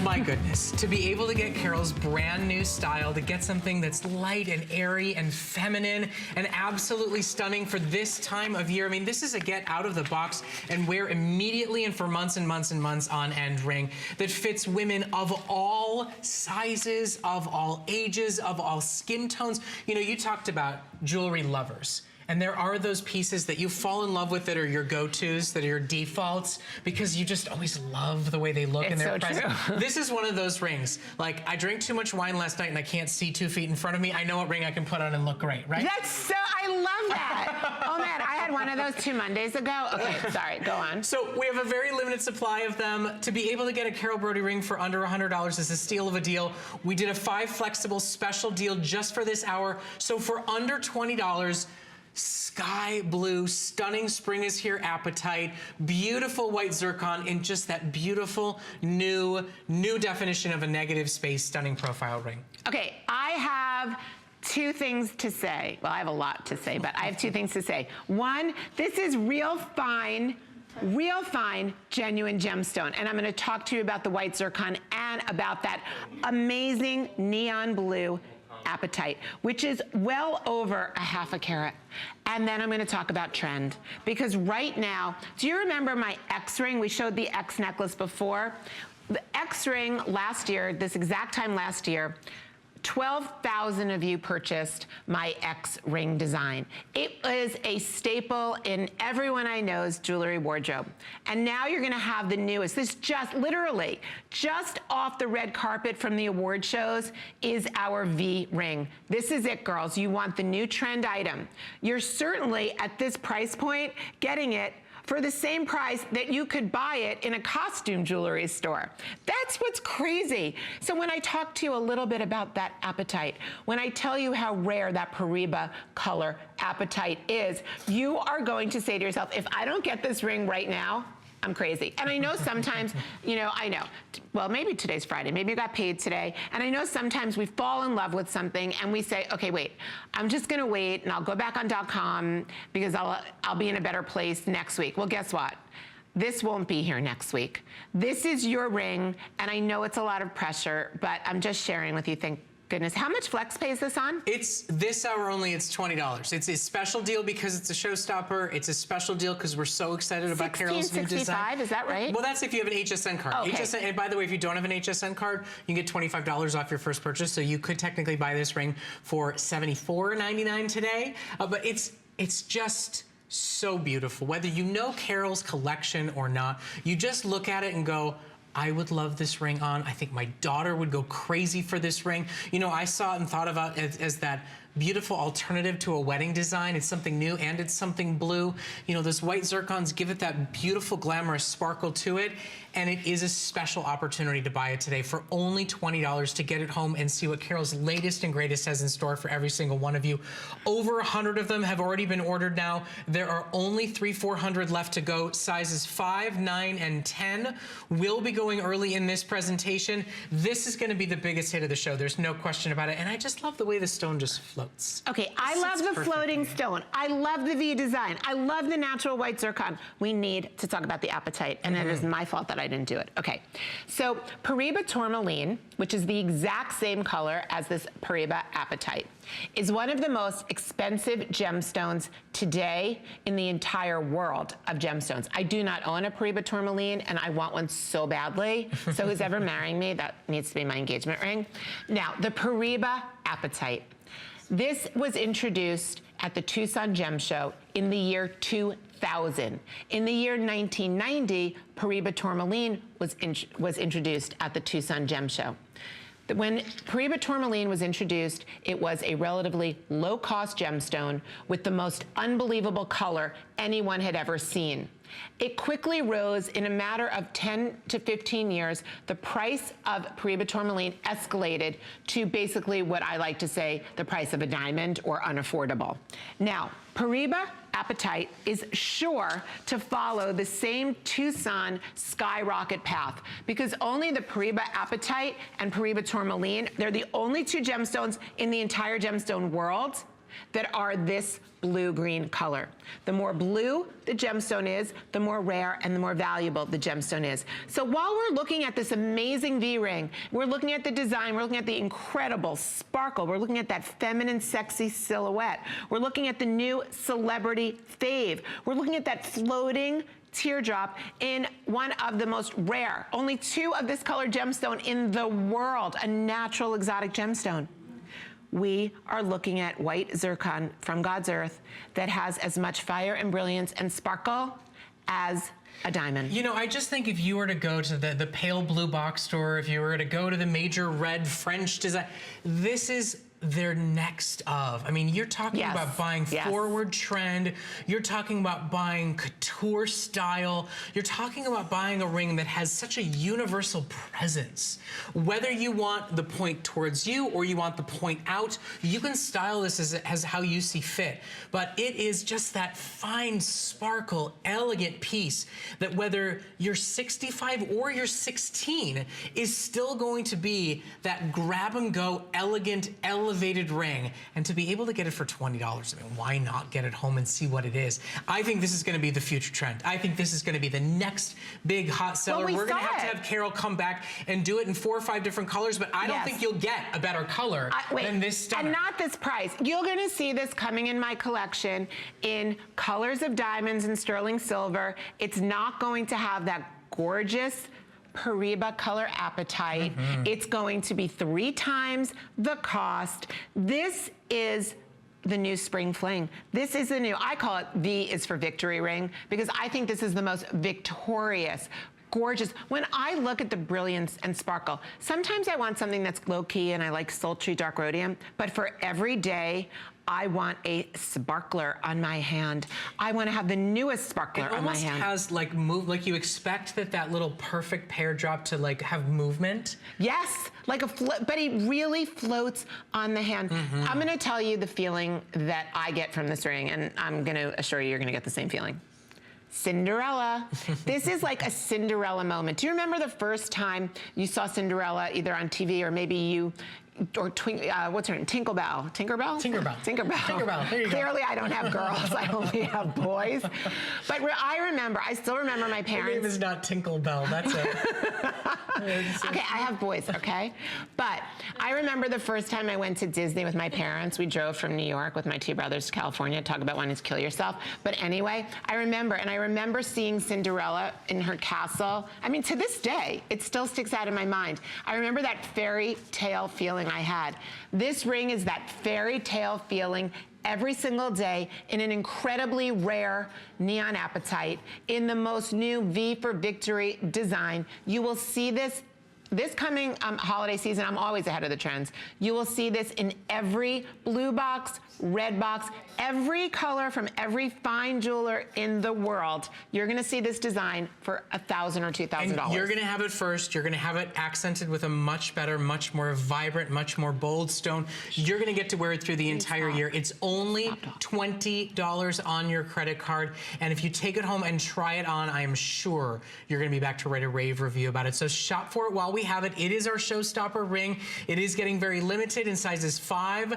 my goodness. To be able to get Carol's brand new style, to get something that's light and airy and feminine and absolutely stunning for this time of year. I mean, this is a get out of the box and wear immediately and for months and months and months on end ring that fits women of all sizes, of all ages, of all skin tones. You know, you talked about jewelry lovers. And there are those pieces that you fall in love with that are your go-tos, that are your defaults, because you just always love the way they look and they're present. This is one of those rings. Like, I drank too much wine last night and I can't see 2 feet in front of me. I know what ring I can put on and look great, right? That's so, I love that. Oh man, I had one of those 2 Mondays ago. Okay, sorry, go on. So we have a very limited supply of them. To be able to get a Carol Brodie ring for under $100 is a steal of a deal. We did a 5 flexible special deal just for this hour. So for under $20, sky blue, stunning spring is here Apatite, beautiful white zircon in just that beautiful new definition of a negative space stunning profile ring. Okay, I have 2 things to say. Well, I have a lot to say, but I have 2 things to say. One, this is real fine, genuine gemstone. And I'm gonna talk to you about the white zircon and about that amazing neon blue Apatite, which is well over 1/2 carat. And then I'm going to talk about trend, because right now, do you remember my X ring? We showed the X necklace before. The X ring last year, this exact time last year, 12,000 of you purchased my X ring design. It was a staple in everyone I know's jewelry wardrobe. And now you're gonna have the newest. This just literally, just off the red carpet from the award shows is our V ring. This is it, girls. You want the new trend item. You're certainly at this price point getting it for the same price that you could buy it in a costume jewelry store. That's what's crazy. So when I talk to you a little bit about that Apatite, when I tell you how rare that Pariba color Apatite is, you are going to say to yourself, if I don't get this ring right now, I'm crazy. And I know sometimes, you know, well, maybe today's Friday, maybe you got paid today, and I know sometimes we fall in love with something and we say, okay, wait, I'm just gonna wait and I'll go back on .com because I'll be in a better place next week. Well, guess what? This won't be here next week. This is your ring, and I know it's a lot of pressure, but I'm just sharing with you, thank goodness. How much flex pay is this on? It's this hour only, it's $20. It's a special deal because it's a showstopper. It's a special deal because we're so excited about Carol's new design. Is that right? Well, that's if you have an HSN card. Okay. HSN, and by the way, if you don't have an HSN card, you get $25 off your first purchase. So you could technically buy this ring for $74.99 today. But it's just so beautiful. Whether you know Carol's collection or not, you just look at it and go, I would love this ring on. I think my daughter would go crazy for this ring. You know, I saw it and thought about it as that beautiful alternative to a wedding design. It's something new and it's something blue. You know, those white zircons give it that beautiful, glamorous sparkle to it. And it is a special opportunity to buy it today for only $20 to get it home and see what Carol's latest and greatest has in store for every single one of you. Over 100 of them have already been ordered now. There are only 300-400 left to go. Sizes 5, 9, and 10 will be going early in this presentation. This is gonna be the biggest hit of the show. There's no question about it. And I just love the way the stone just floats. Okay, I love the floating stone. I love the V design. I love the natural white zircon. We need to talk about the Apatite, and it is my fault that I didn't do it. Okay, so Pariba Tourmaline, which is the exact same color as this Pariba Apatite, is one of the most expensive gemstones today in the entire world of gemstones. I do not own a Pariba Tourmaline, and I want one so badly. So who's ever marrying me, that needs to be my engagement ring. Now, the Pariba Apatite. This was introduced at the Tucson Gem Show in the year 2000. In the year 1990, Pariba Tourmaline was introduced at the Tucson Gem Show. When Pariba Tourmaline was introduced, it was a relatively low-cost gemstone with the most unbelievable color anyone had ever seen. It quickly rose in a matter of 10 to 15 years. The price of Pariba Tourmaline escalated to basically what I like to say, the price of a diamond or unaffordable. Now, Pariba Apatite is sure to follow the same Tucson skyrocket path because only the Pariba Apatite and Pariba Tourmaline, they're the only 2 gemstones in the entire gemstone world that are this blue-green color. The more blue the gemstone is, the more rare and the more valuable the gemstone is. So while we're looking at this amazing V-ring, we're looking at the design, we're looking at the incredible sparkle, we're looking at that feminine, sexy silhouette, we're looking at the new celebrity fave, we're looking at that floating teardrop in one of the most rare, only 2 of this color gemstone in the world, a natural exotic gemstone. We are looking at white zircon from God's earth that has as much fire and brilliance and sparkle as a diamond. You know, I just think if you were to go to the pale blue box store, if you were to go to the major red French design, this is their next of. I mean, you're talking about buying forward trend. You're talking about buying couture style. You're talking about buying a ring that has such a universal presence. Whether you want the point towards you or you want the point out, you can style this as how you see fit. But it is just that fine sparkle, elegant piece that whether you're 65 or you're 16 is still going to be that grab and go, elegant, elevated ring. And to be able to get it for $20, I mean, why not get it home and see what it is? I think this is going to be the future trend. I think this is going to be the next big hot seller. Well, we're going to have Carol come back and do it in 4 or 5 different colors, but I don't think you'll get a better color than this stunner. And not this price. You're going to see this coming in my collection in colors of diamonds and sterling silver. It's not going to have that gorgeous Pariba color apatite. It's going to be 3 times the cost. This is the new spring fling. This is the new, I call it V is for victory ring, because I think this is the most victorious, gorgeous. When I look at the brilliance and sparkle, sometimes I want something that's low-key and I like sultry dark rhodium, but for every day, I want a sparkler on my hand. I want to have the newest sparkler on my hand. It almost has like like you expect that little perfect pear drop to like have movement. Yes, like but it really floats on the hand. I'm going to tell you the feeling that I get from this ring, and I'm going to assure you you're going to get the same feeling. Cinderella. This is like a Cinderella moment. Do you remember the first time you saw Cinderella either on TV or maybe you, or what's her name? Tinkerbell. Tinkerbell? Tinkerbell. Tinkerbell. Tinkerbell. There you go. Clearly I don't have girls. I only have boys. But I still remember my parents. Her name is not Tinkerbell. That's it. Okay, I have boys, okay? But I remember the first time I went to Disney with my parents. We drove from New York with my 2 brothers to California. Talk about wanting to kill yourself. But anyway, I remember seeing Cinderella in her castle. I mean, to this day, it still sticks out in my mind. I remember that fairy tale feeling I had. This ring is that fairy tale feeling every single day in an incredibly rare neon apatite in the most new V for Victory design. You will see this coming holiday season. I'm always ahead of the trends. You will see this in every blue box, red box, every color from every fine jeweler in the world. You're going to see this design for $1,000 or $2,000. You're going to have it first. You're going to have it accented with a much better, much more vibrant, much more bold stone. You're going to get to wear it through the entire year. It's only $20 on your credit card. And if you take it home and try it on, I am sure you're going to be back to write a rave review about it. So shop for it while we have it. It is our showstopper ring. It is getting very limited in sizes 5